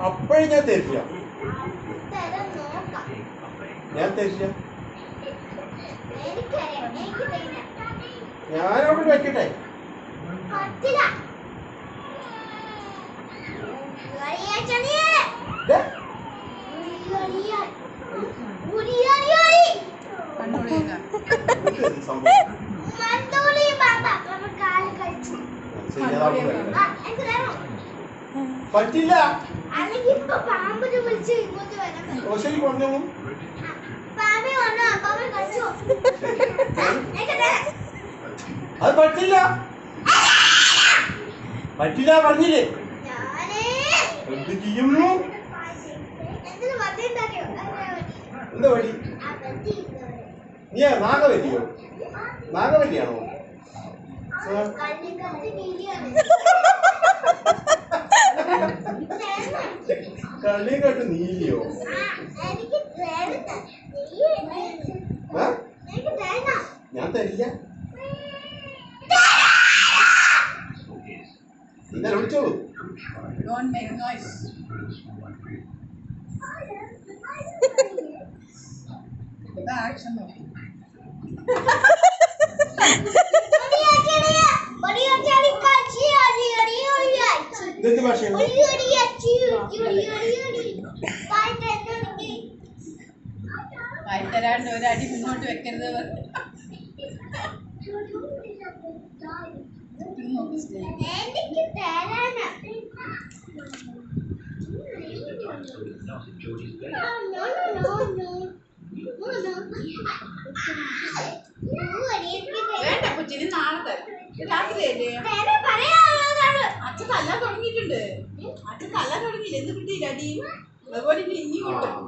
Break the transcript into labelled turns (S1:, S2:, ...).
S1: അപ്പോഴും ഞാൻ തരില്ല. ഞാൻ തരില്ല. ഞാനവിടെ വെക്കട്ടെ. പറ്റില്ല. ശരി പറഞ്ഞോളൂ. അത് പറ്റില്ല. പറ്റില്ല പറഞ്ഞില്ലേ? എന്ത് ചെയ്യുന്നു? എന്താ വഴി? നീ നാഗവല്ലിയോ? നാഗവല്ലിയാണോ? കള്ളിയും കട്ട് നീലിയോ? ഞാൻ തരില്ല. ഇന്നലെ വിളിച്ചോളൂ. ഇതെന്ത് ഭാഷയാണ്?
S2: വായിത്തരാണ്ട് ഒരടി മുന്നോട്ട് വെക്കരുത്. വേണ്ട കൊച്ചിന് നാളെ തരാം. രാത്രിയല്ലേ അച്ഛൻ തല്ലാൻ തുടങ്ങിയിട്ടുണ്ട്. അച്ഛൻ തല്ലാൻ തുടങ്ങിയില്ല. എന്ത് കിട്ടിയില്ല അടി. അതുപോലെ ഇനി കിട്ടും.